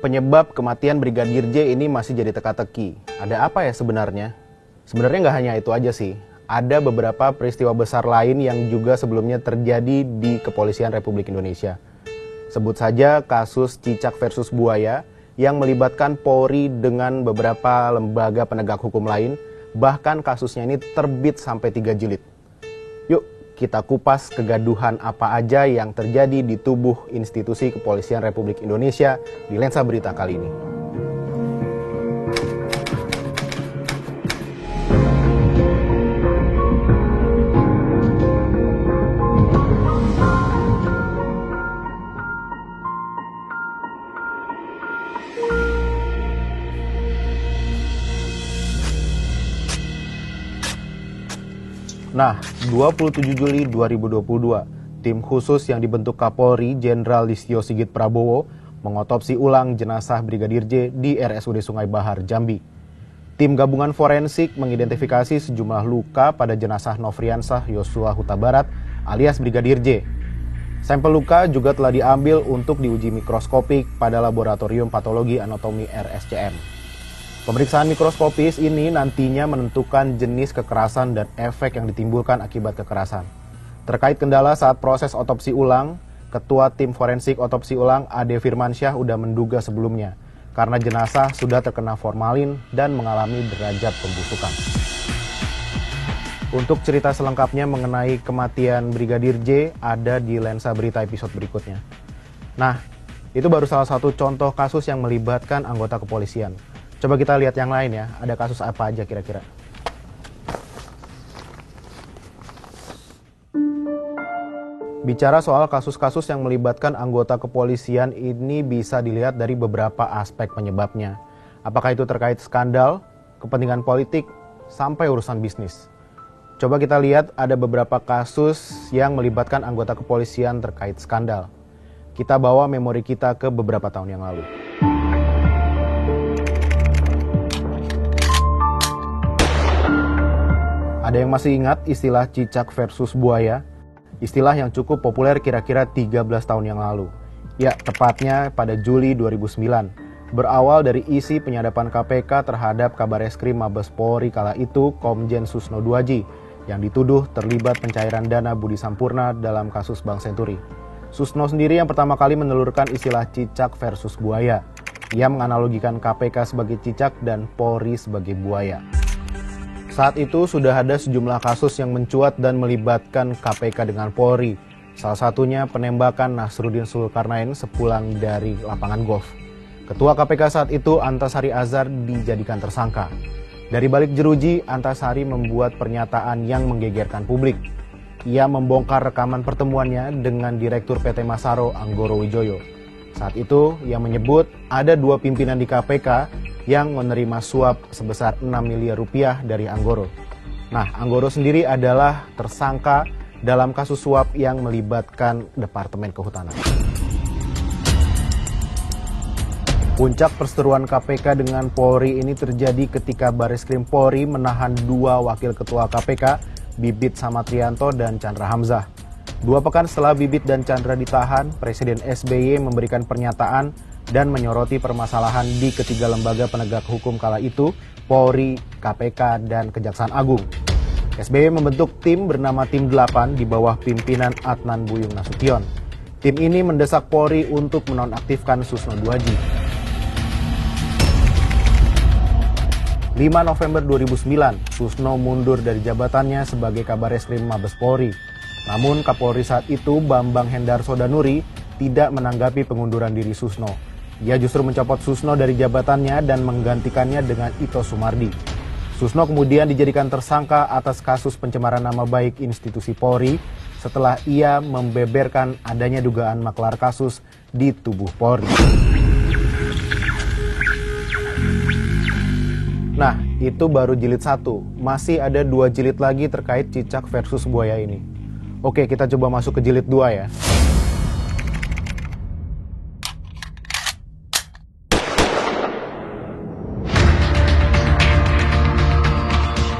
Penyebab kematian Brigadir J ini masih jadi teka-teki. Ada apa ya sebenarnya? Sebenarnya nggak hanya itu aja sih. Ada beberapa peristiwa besar lain yang juga sebelumnya terjadi di Kepolisian Republik Indonesia. Sebut saja kasus Cicak versus Buaya yang melibatkan Polri dengan beberapa lembaga penegak hukum lain. Bahkan kasusnya ini terbit sampai 3 jilid. Yuk kita kupas kegaduhan apa aja yang terjadi di tubuh institusi Kepolisian Republik Indonesia di Lensa Berita kali ini. Nah, 27 Juli 2022, tim khusus yang dibentuk Kapolri Jenderal Listio Sigit Prabowo mengotopsi ulang jenazah Brigadir J di RSUD Sungai Bahar, Jambi. Tim gabungan forensik mengidentifikasi sejumlah luka pada jenazah Nofriansah Yosua Huta Barat alias Brigadir J. Sampel luka juga telah diambil untuk diuji mikroskopik pada Laboratorium Patologi Anatomi RSCM. Pemeriksaan mikroskopis ini nantinya menentukan jenis kekerasan dan efek yang ditimbulkan akibat kekerasan. Terkait kendala saat proses otopsi ulang, Ketua Tim Forensik Otopsi Ulang Ade Firmansyah sudah menduga sebelumnya karena jenazah sudah terkena formalin dan mengalami derajat pembusukan. Untuk cerita selengkapnya mengenai kematian Brigadir J ada di Lensa Berita episode berikutnya. Nah, itu baru salah satu contoh kasus yang melibatkan anggota kepolisian. Coba kita lihat yang lain ya, ada kasus apa aja kira-kira. Bicara soal kasus-kasus yang melibatkan anggota kepolisian ini bisa dilihat dari beberapa aspek penyebabnya. Apakah itu terkait skandal, kepentingan politik, sampai urusan bisnis. Coba kita lihat ada beberapa kasus yang melibatkan anggota kepolisian terkait skandal. Kita bawa memori kita ke beberapa tahun yang lalu. Ada yang masih ingat istilah Cicak versus Buaya? Istilah yang cukup populer kira-kira 13 tahun yang lalu. Ya, tepatnya pada Juli 2009. Berawal dari isi penyadapan KPK terhadap Kabareskrim Mabes Polri kala itu Komjen Susno Duaji yang dituduh terlibat pencairan dana Budi Sampurna dalam kasus Bank Senturi. Susno sendiri yang pertama kali menelurkan istilah Cicak versus Buaya. Ia menganalogikan KPK sebagai cicak dan Polri sebagai buaya. Saat itu sudah ada sejumlah kasus yang mencuat dan melibatkan KPK dengan Polri. Salah satunya penembakan Nasruddin Zulkarnain sepulang dari lapangan golf. Ketua KPK saat itu Antasari Azhar dijadikan tersangka. Dari balik jeruji, Antasari membuat pernyataan yang menggegerkan publik. Ia membongkar rekaman pertemuannya dengan Direktur PT Masaro Anggoro Wijoyo. Saat itu ia menyebut ada 2 pimpinan di KPK yang menerima suap sebesar 6 miliar rupiah dari Anggoro. Nah, Anggoro sendiri adalah tersangka dalam kasus suap yang melibatkan Departemen Kehutanan. Puncak perseteruan KPK dengan Polri ini terjadi ketika Bareskrim Polri menahan 2 wakil ketua KPK, Bibit Samatrianto dan Chandra Hamzah. 2 pekan setelah Bibit dan Chandra ditahan, Presiden SBY memberikan pernyataan dan menyoroti permasalahan di ketiga lembaga penegak hukum kala itu, Polri, KPK, dan Kejaksaan Agung. SBY membentuk tim bernama Tim 8 di bawah pimpinan Adnan Buyung Nasution. Tim ini mendesak Polri untuk menonaktifkan Susno Duaji. 5 November 2009, Susno mundur dari jabatannya sebagai Kabareskrim Mabes Polri. Namun Kapolri saat itu, Bambang Hendarso Danuri, tidak menanggapi pengunduran diri Susno. Ia justru mencopot Susno dari jabatannya dan menggantikannya dengan Ito Sumardi. Susno kemudian dijadikan tersangka atas kasus pencemaran nama baik institusi Polri setelah ia membeberkan adanya dugaan maklar kasus di tubuh Polri. Nah, itu baru jilid 1. Masih ada 2 jilid lagi terkait Cicak versus Buaya ini. Oke, kita coba masuk ke jilid 2 ya.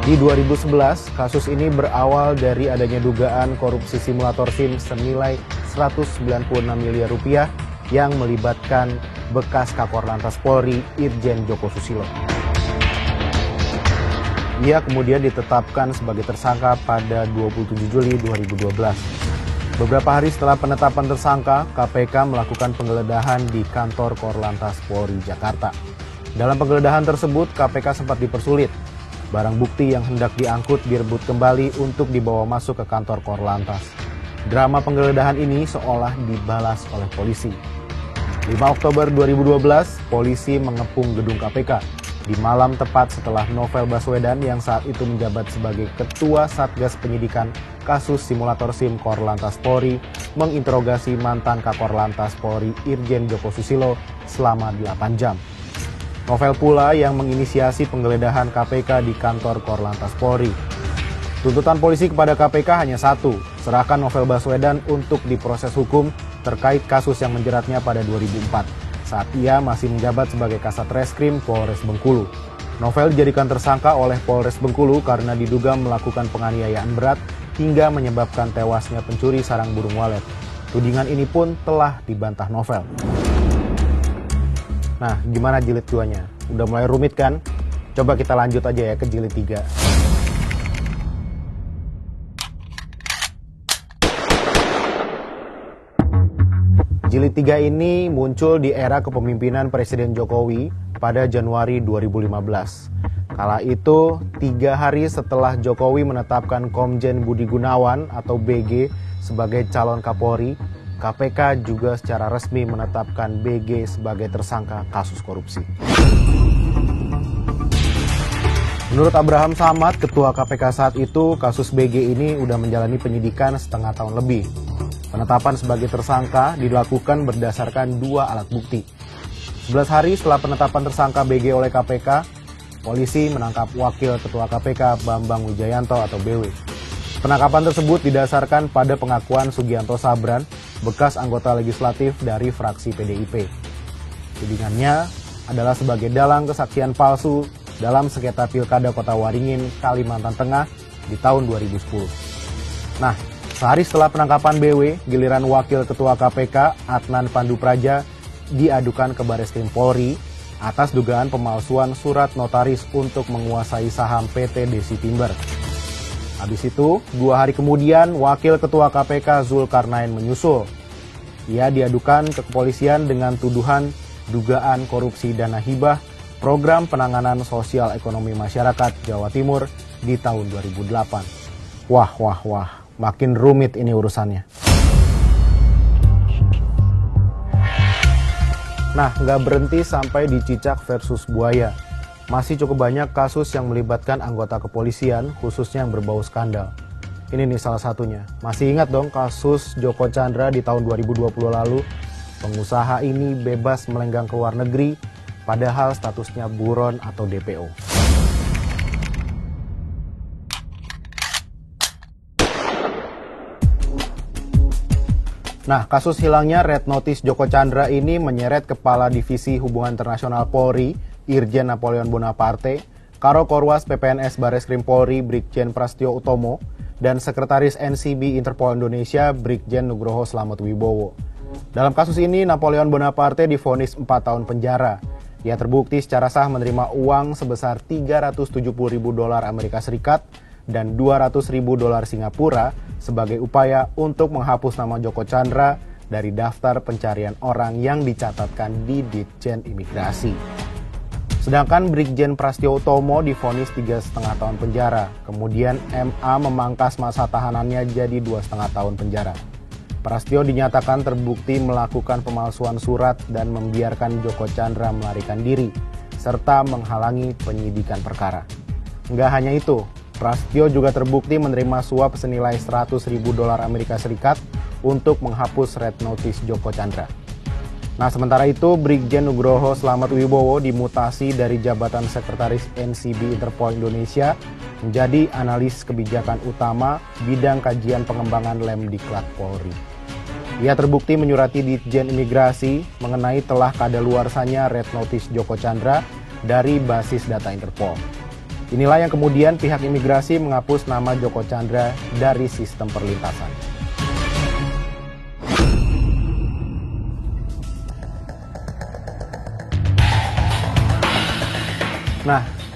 Di 2011, kasus ini berawal dari adanya dugaan korupsi simulator SIM senilai 196 miliar rupiah yang melibatkan bekas Kakor Lantas Polri Irjen Joko Susilo. Ia kemudian ditetapkan sebagai tersangka pada 27 Juli 2012. Beberapa hari setelah penetapan tersangka, KPK melakukan penggeledahan di kantor Korlantas Polri Jakarta. Dalam penggeledahan tersebut, KPK sempat dipersulit. Barang bukti yang hendak diangkut direbut kembali untuk dibawa masuk ke kantor Korlantas. Drama penggeledahan ini seolah dibalas oleh polisi. 5 Oktober 2012, polisi mengepung gedung KPK di malam tepat setelah Novel Baswedan yang saat itu menjabat sebagai Ketua Satgas Penyidikan kasus simulator SIM Korlantas Polri menginterogasi mantan Kakor Lantas Polri Irjen Joko Susilo selama 8 jam. Novel pula yang menginisiasi penggeledahan KPK di kantor Korlantas Polri. Tuntutan polisi kepada KPK hanya satu, serahkan Novel Baswedan untuk diproses hukum terkait kasus yang menjeratnya pada 2004, saat ia masih menjabat sebagai Kasat Reskrim Polres Bengkulu. Novel dijadikan tersangka oleh Polres Bengkulu karena diduga melakukan penganiayaan berat hingga menyebabkan tewasnya pencuri sarang burung walet. Tudingan ini pun telah dibantah Novel. Nah, gimana jilid 2-nya? Udah mulai rumit kan? Coba kita lanjut aja ya ke jilid 3. Jilid 3 ini muncul di era kepemimpinan Presiden Jokowi pada Januari 2015. Kala itu, 3 hari setelah Jokowi menetapkan Komjen Budi Gunawan atau BG sebagai calon Kapolri, KPK juga secara resmi menetapkan BG sebagai tersangka kasus korupsi. Menurut Abraham Samad, Ketua KPK saat itu, kasus BG ini udah menjalani penyidikan setengah tahun lebih. Penetapan sebagai tersangka dilakukan berdasarkan 2 alat bukti. 11 hari setelah penetapan tersangka BG oleh KPK, polisi menangkap Wakil Ketua KPK Bambang Wijayanto atau BW. Penangkapan tersebut didasarkan pada pengakuan Sugianto Sabran, bekas anggota legislatif dari fraksi PDIP. Tudingannya adalah sebagai dalang kesaksian palsu dalam sengketa Pilkada Kota Waringin, Kalimantan Tengah di tahun 2010. Nah, sehari setelah penangkapan BW, giliran Wakil Ketua KPK Adnan Pandupraja diadukan ke Bareskrim Polri atas dugaan pemalsuan surat notaris untuk menguasai saham PT Desi Timber. Habis itu, 2 hari kemudian Wakil Ketua KPK Zulkarnain menyusul. Ia diadukan ke kepolisian dengan tuduhan dugaan korupsi dana hibah Program Penanganan Sosial Ekonomi Masyarakat Jawa Timur di tahun 2008. Wah, makin rumit ini urusannya. Nah, nggak berhenti sampai di cicak versus buaya. Masih cukup banyak kasus yang melibatkan anggota kepolisian, khususnya yang berbau skandal. Ini nih salah satunya. Masih ingat dong kasus Joko Chandra di tahun 2020 lalu? Pengusaha ini bebas melenggang ke luar negeri, padahal statusnya buron atau DPO. Nah, kasus hilangnya Red Notice Joko Chandra ini menyeret Kepala Divisi Hubungan Internasional Polri, Irjen Napoleon Bonaparte, Karo Korwas PPNS Bareskrim Polri, Brigjen Prastio Utomo, dan Sekretaris NCB Interpol Indonesia, Brigjen Nugroho Slamet Wibowo. Dalam kasus ini, Napoleon Bonaparte divonis 4 tahun penjara. Ia terbukti secara sah menerima uang sebesar $370.000 Amerika Serikat dan $200.000 Singapura sebagai upaya untuk menghapus nama Joko Chandra dari daftar pencarian orang yang dicatatkan di Ditjen Imigrasi. Sedangkan Brigjen Prastio Utomo divonis 3,5 tahun penjara. Kemudian MA memangkas masa tahanannya jadi 2,5 tahun penjara. Prastio dinyatakan terbukti melakukan pemalsuan surat dan membiarkan Joko Chandra melarikan diri, serta menghalangi penyidikan perkara. Nggak hanya itu, Prastio juga terbukti menerima suap senilai $100.000 Amerika Serikat untuk menghapus Red Notice Joko Chandra. Nah, sementara itu, Brigjen Nugroho Slamet Wibowo dimutasi dari jabatan Sekretaris NCB Interpol Indonesia menjadi analis kebijakan utama bidang kajian pengembangan Lemdiklat Polri. Ia terbukti menyurati Ditjen Imigrasi mengenai telah kadaluarsanya Red Notice Joko Chandra dari basis data Interpol. Inilah yang kemudian pihak imigrasi menghapus nama Joko Chandra dari sistem perlintasan.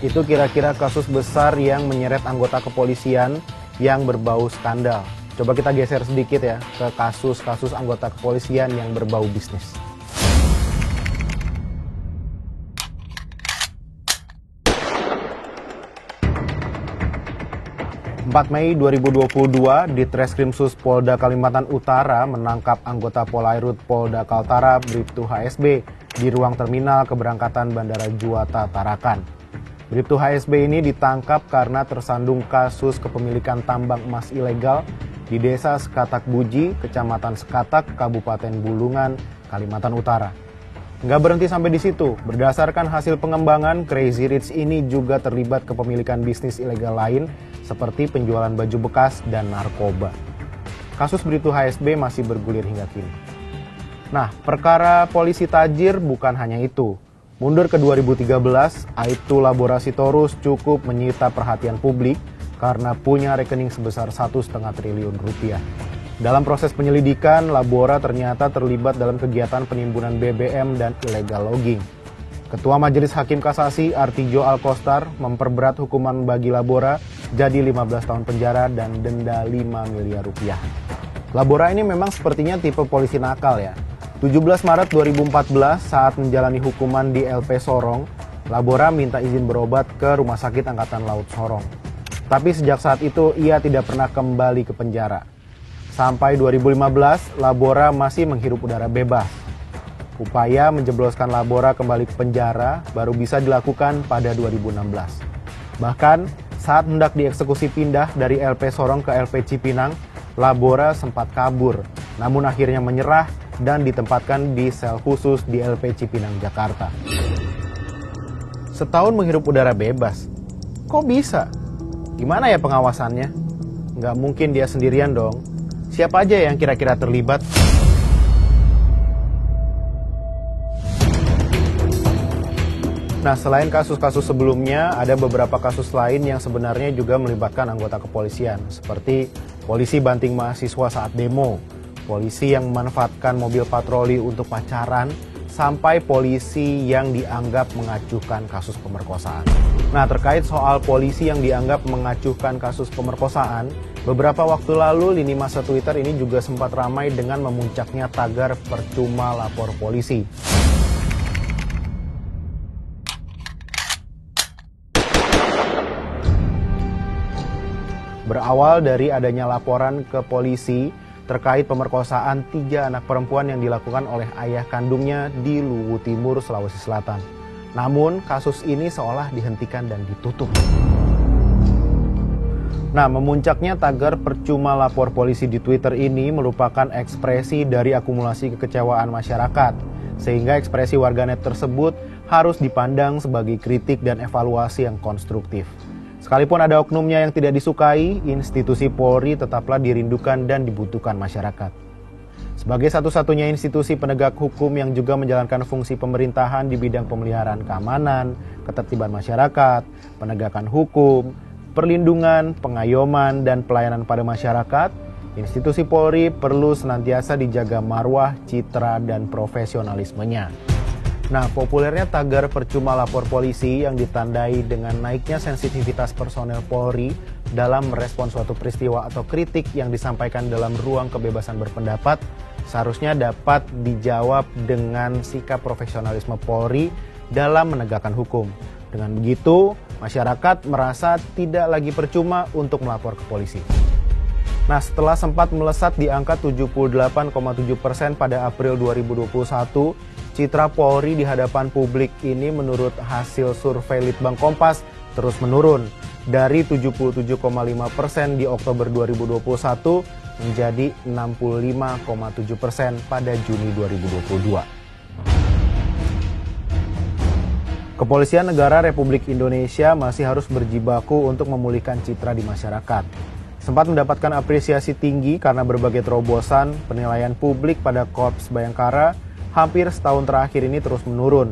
itu kira-kira kasus besar yang menyeret anggota kepolisian yang berbau skandal. Coba kita geser sedikit ya ke kasus-kasus anggota kepolisian yang berbau bisnis. 4 Mei 2022, Ditreskrimsus Polda Kalimantan Utara menangkap anggota Polairut Polda Kaltara Bribtu HSB di ruang terminal keberangkatan Bandara Juanda Tarakan. Bribtu HSB ini ditangkap karena tersandung kasus kepemilikan tambang emas ilegal di Desa Sekatak Buji, Kecamatan Sekatak, Kabupaten Bulungan, Kalimantan Utara. Nggak berhenti sampai di situ, berdasarkan hasil pengembangan, Crazy Rich ini juga terlibat kepemilikan bisnis ilegal lain seperti penjualan baju bekas dan narkoba. Kasus Bribtu HSB masih bergulir hingga kini. Nah, perkara polisi tajir bukan hanya itu. Mundur ke 2013, Aibtu Labora Sitorus cukup menyita perhatian publik karena punya rekening sebesar 1,5 triliun rupiah. Dalam proses penyelidikan, Labora ternyata terlibat dalam kegiatan penimbunan BBM dan illegal logging. Ketua Majelis Hakim Kasasi Artijo Alkostar memperberat hukuman bagi Labora jadi 15 tahun penjara dan denda 5 miliar rupiah. Labora ini memang sepertinya tipe polisi nakal ya. 17 Maret 2014 saat menjalani hukuman di LP Sorong, Labora minta izin berobat ke Rumah Sakit Angkatan Laut Sorong. Tapi sejak saat itu ia tidak pernah kembali ke penjara. Sampai 2015, Labora masih menghirup udara bebas. Upaya menjebloskan Labora kembali ke penjara baru bisa dilakukan pada 2016. Bahkan, saat hendak dieksekusi pindah dari LP Sorong ke LP Cipinang, Labora sempat kabur, namun akhirnya menyerah dan ditempatkan di sel khusus di LP Cipinang, Jakarta. Setahun menghirup udara bebas. Kok bisa? Gimana ya pengawasannya? Nggak mungkin dia sendirian dong. Siapa aja yang kira-kira terlibat? Nah, selain kasus-kasus sebelumnya, ada beberapa kasus lain yang sebenarnya juga melibatkan anggota kepolisian, seperti polisi banting mahasiswa saat demo, polisi yang memanfaatkan mobil patroli untuk pacaran, sampai polisi yang dianggap mengacuhkan kasus pemerkosaan. Nah, terkait soal polisi yang dianggap mengacuhkan kasus pemerkosaan, beberapa waktu lalu lini masa Twitter ini juga sempat ramai dengan memuncaknya tagar percuma lapor polisi. Berawal dari adanya laporan ke polisi terkait pemerkosaan 3 anak perempuan yang dilakukan oleh ayah kandungnya di Luwu Timur, Sulawesi Selatan. Namun, kasus ini seolah dihentikan dan ditutup. Nah, memuncaknya tagar percuma lapor polisi di Twitter ini merupakan ekspresi dari akumulasi kekecewaan masyarakat, sehingga ekspresi warganet tersebut harus dipandang sebagai kritik dan evaluasi yang konstruktif. Sekalipun ada oknumnya yang tidak disukai, institusi Polri tetaplah dirindukan dan dibutuhkan masyarakat. Sebagai satu-satunya institusi penegak hukum yang juga menjalankan fungsi pemerintahan di bidang pemeliharaan keamanan, ketertiban masyarakat, penegakan hukum, perlindungan, pengayoman, dan pelayanan pada masyarakat, institusi Polri perlu senantiasa dijaga marwah, citra, dan profesionalismenya. Nah, populernya tagar percuma lapor polisi yang ditandai dengan naiknya sensitivitas personel Polri dalam merespon suatu peristiwa atau kritik yang disampaikan dalam ruang kebebasan berpendapat seharusnya dapat dijawab dengan sikap profesionalisme Polri dalam menegakkan hukum. Dengan begitu, masyarakat merasa tidak lagi percuma untuk melapor ke polisi. Nah, setelah sempat melesat di angka 78,7% pada April 2021, citra Polri di hadapan publik ini menurut hasil survei Litbang Kompas terus menurun dari 77,5% di Oktober 2021 menjadi 65,7% pada Juni 2022. Kepolisian Negara Republik Indonesia masih harus berjibaku untuk memulihkan citra di masyarakat. Sempat mendapatkan apresiasi tinggi karena berbagai terobosan, penilaian publik pada Korps Bayangkara hampir setahun terakhir ini terus menurun.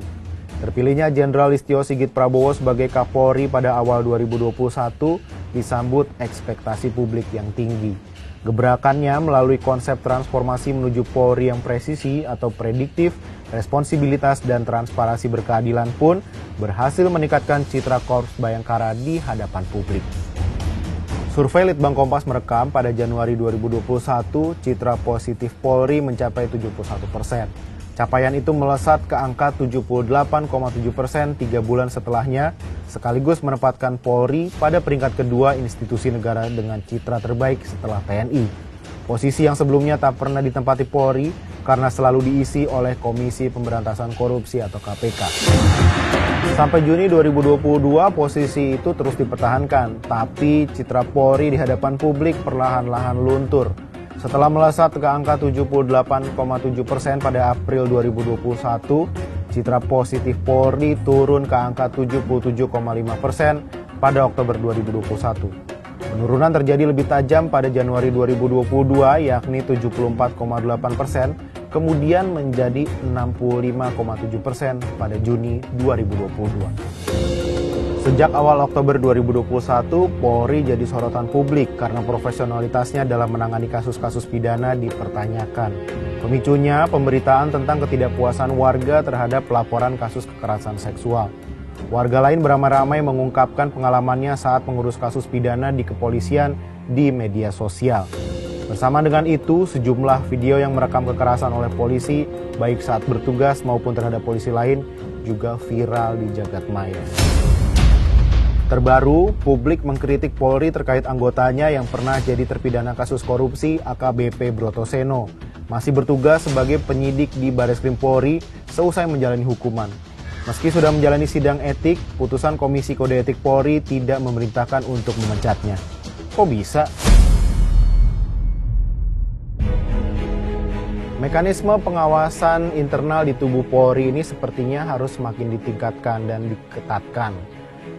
Terpilihnya Jenderal Listio Sigit Prabowo sebagai Kapolri pada awal 2021 disambut ekspektasi publik yang tinggi. Gebrakannya melalui konsep transformasi menuju Polri yang presisi atau prediktif, responsibilitas dan transparansi berkeadilan pun berhasil meningkatkan citra Korps Bayangkara di hadapan publik. Survei Litbang Kompas merekam pada Januari 2021, citra positif Polri mencapai 71%. Capaian itu melesat ke angka 78,7% 3 bulan setelahnya, sekaligus menempatkan Polri pada peringkat kedua institusi negara dengan citra terbaik setelah TNI. Posisi yang sebelumnya tak pernah ditempati Polri karena selalu diisi oleh Komisi Pemberantasan Korupsi atau KPK. Sampai Juni 2022 posisi itu terus dipertahankan, tapi citra Polri di hadapan publik perlahan-lahan luntur. Setelah melesat ke angka 78,7% pada April 2021, citra positif Polri turun ke angka 77,5% pada Oktober 2021. Penurunan terjadi lebih tajam pada Januari 2022 yakni 74,8%, kemudian menjadi 65,7% pada Juni 2022. Sejak awal Oktober 2021, Polri jadi sorotan publik karena profesionalitasnya dalam menangani kasus-kasus pidana dipertanyakan. Pemicunya pemberitaan tentang ketidakpuasan warga terhadap pelaporan kasus kekerasan seksual. Warga lain beramai-ramai mengungkapkan pengalamannya saat mengurus kasus pidana di kepolisian di media sosial. Bersama dengan itu, sejumlah video yang merekam kekerasan oleh polisi, baik saat bertugas maupun terhadap polisi lain, juga viral di jagat maya. Terbaru, publik mengkritik Polri terkait anggotanya yang pernah jadi terpidana kasus korupsi AKBP Brotoseno, masih bertugas sebagai penyidik di Bareskrim Polri seusai menjalani hukuman. Meski sudah menjalani sidang etik, putusan Komisi Kode Etik Polri tidak memerintahkan untuk memecatnya. Kok bisa? Mekanisme pengawasan internal di tubuh Polri ini sepertinya harus semakin ditingkatkan dan diketatkan,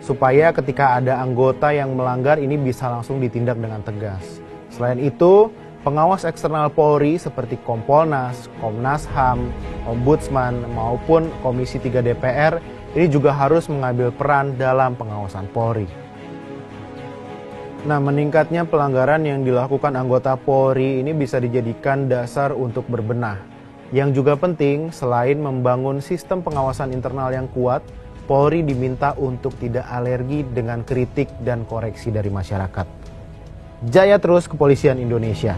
supaya ketika ada anggota yang melanggar ini bisa langsung ditindak dengan tegas. Selain itu, pengawas eksternal Polri seperti Kompolnas, Komnas HAM, Ombudsman maupun Komisi 3 DPR ini juga harus mengambil peran dalam pengawasan Polri. Nah, meningkatnya pelanggaran yang dilakukan anggota Polri ini bisa dijadikan dasar untuk berbenah. Yang juga penting, selain membangun sistem pengawasan internal yang kuat, Polri diminta untuk tidak alergi dengan kritik dan koreksi dari masyarakat. Jaya terus Kepolisian Indonesia!